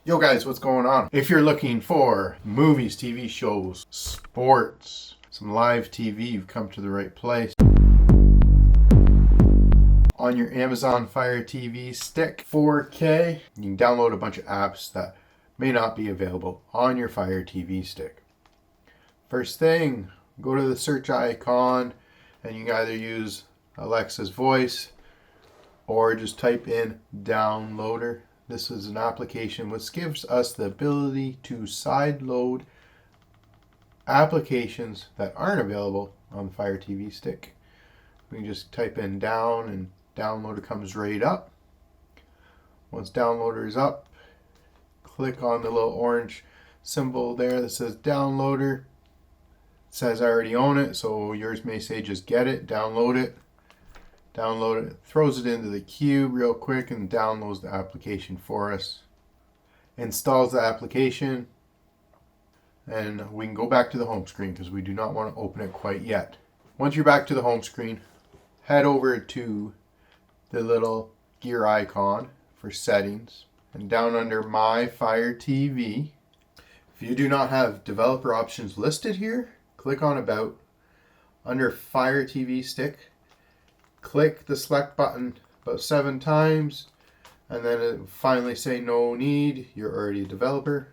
Yo guys, what's going on? If you're looking for movies, TV shows, sports, some live TV, you've come to the right place. On your Amazon Fire TV Stick 4K, you can download a bunch of apps that may not be available on your Fire TV Stick. First thing, go to the search icon and you can either use Alexa's voice or just type in downloader. This is an application which gives us the ability to sideload applications that aren't available on the Fire TV Stick. We can just type in down and downloader comes right up. Once downloader is up, click on the little orange symbol there that says downloader. It says I already own it, so yours may say just get it, download it. Download it, throws it into the queue real quick and downloads the application for us. Installs the application, and we can go back to the home screen because we do not want to open it quite yet. Once you're back to the home screen, head over to the little gear icon for settings and down under My Fire TV. If you do not have developer options listed here, click on About. Under Fire TV Stick, click the select button about 7 times, and then it will finally say no need, you're already a developer.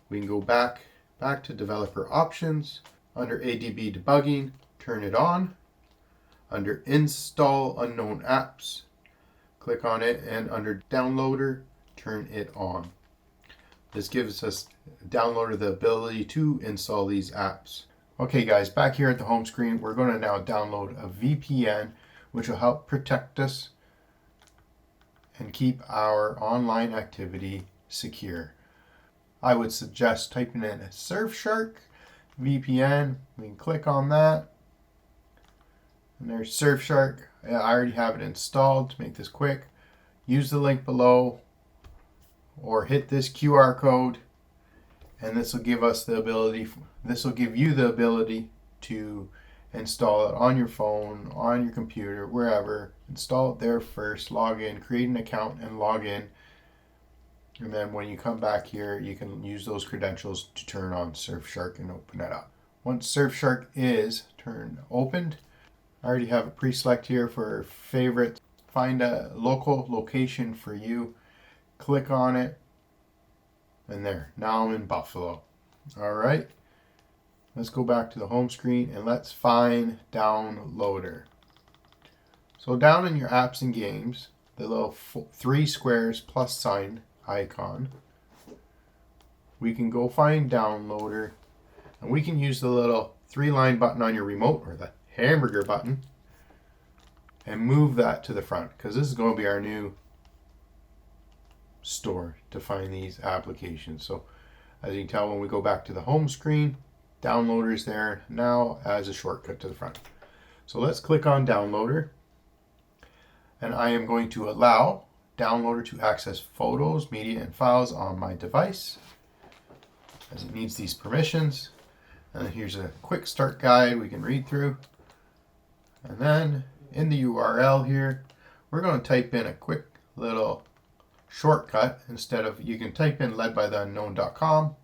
We can go back to developer options. Under ADB debugging, turn it on. Under install unknown apps, click on it, and under downloader, turn it on. This gives us downloader the ability to install these apps. Okay guys, back here at the home screen, we're going to now download a VPN which will help protect us and keep our online activity secure. I would suggest typing in a SurfShark VPN. We can click on that. And there's SurfShark. I already have it installed. To make this quick, use the link below or hit this QR code, and this will give us the ability, this will give you the ability to install it on your phone, on your computer, wherever. Install it there first, log in, create an account and log in. And then when you come back here, you can use those credentials to turn on SurfShark and open it up. Once SurfShark is opened, I already have it pre-select here for favorites. Find a local location for you, click on it, and there, now I'm in Buffalo. All right. Let's go back to the home screen and let's find downloader. So down in your apps and games, the little 3 squares plus sign icon, we can go find downloader, and we can use the little 3-line button on your remote or the hamburger button and move that to the front, because this is going to be our new store to find these applications. So as you can tell, when we go back to the home screen, downloader is there now as a shortcut to the front. So let's click on downloader, and I am going to allow downloader to access photos, media, and files on my device as it needs these permissions. And here's a quick start guide we can read through. And then in the URL here, we're going to type in a quick little shortcut. Instead of, you can type in ledbytheunknown.com,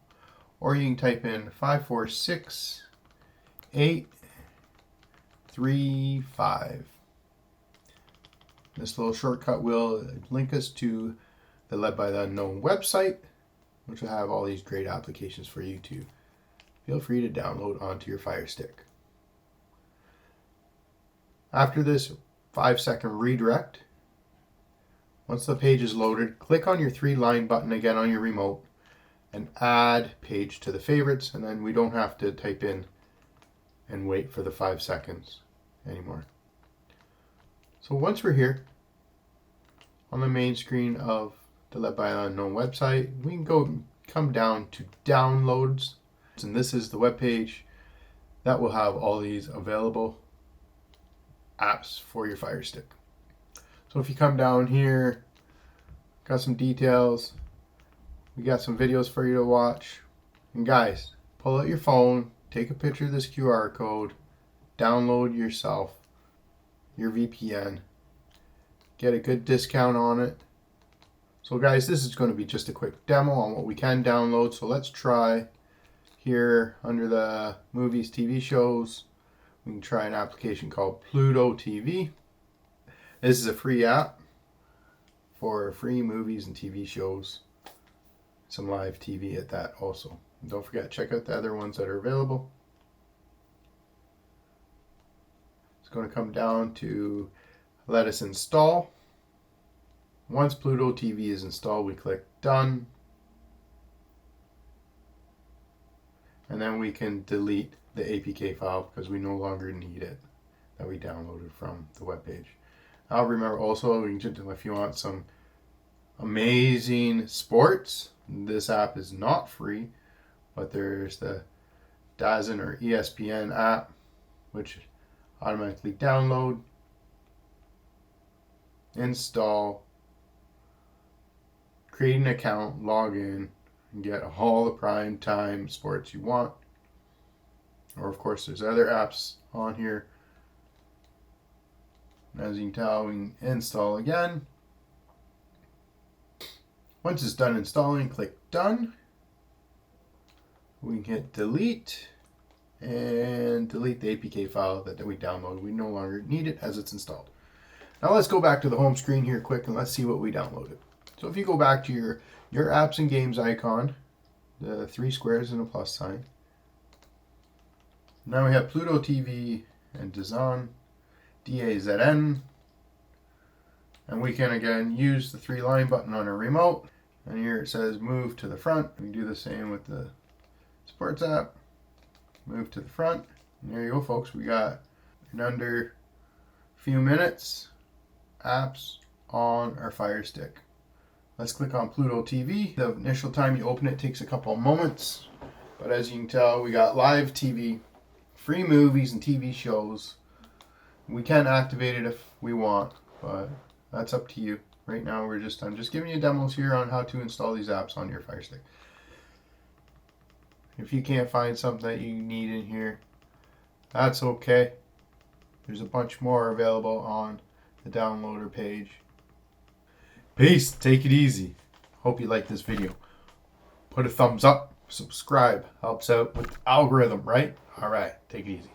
or you can type in 546835. This little shortcut will link us to the Led by the Unknown website, which will have all these great applications for you to feel free to download onto your Fire Stick. After this 5-second redirect, once the page is loaded, click on your 3-line button again on your remote and add page to the favorites, and then we don't have to type in and wait for the 5 seconds anymore. So once we're here on the main screen of the Led by the Unknown website, we can come down to downloads, and this is the web page that will have all these available apps for your Fire Stick. So if you come down here, got some details, we got some videos for you to watch. And guys, pull out your phone, take a picture of this QR code, download yourself your VPN, get a good discount on it. So guys, this is going to be just a quick demo on what we can download. So let's try here under the movies, TV shows. We can try an application called Pluto TV. This is a free app for free movies and TV shows. Some live TV at that also. And don't forget, check out the other ones that are available. It's going to come down to let us install. Once Pluto TV is installed, we click Done. And then we can delete the APK file because we no longer need it that we downloaded from the web page. I'll remember also, if you want some amazing sports, this app is not free, but there's the DAZN or ESPN app, which automatically download, install, create an account, log in, and get all the prime time sports you want. Or of course there's other apps on here. And as you can tell, we can install again. Once it's done installing, click Done. We can hit Delete and delete the APK file that we downloaded. We no longer need it as it's installed. Now let's go back to the home screen here quick and let's see what we downloaded. So if you go back to your apps and games icon, the 3 squares and a plus sign. Now we have Pluto TV and DAZN, DAZN. And we can again use the 3-line button on our remote. And here it says move to the front. We can do the same with the sports app. Move to the front. And there you go, folks. We got in under a few minutes apps on our Fire Stick. Let's click on Pluto TV. The initial time you open it takes a couple of moments. But as you can tell, we got live TV, free movies and TV shows. We can activate it if we want, but that's up to you. Right now, I'm just giving you demos here on how to install these apps on your Fire Stick. If you can't find something that you need in here, that's okay. There's a bunch more available on the downloader page. Peace. Take it easy. Hope you like this video. Put a thumbs up, subscribe. Helps out with the algorithm, right? All right. Take it easy.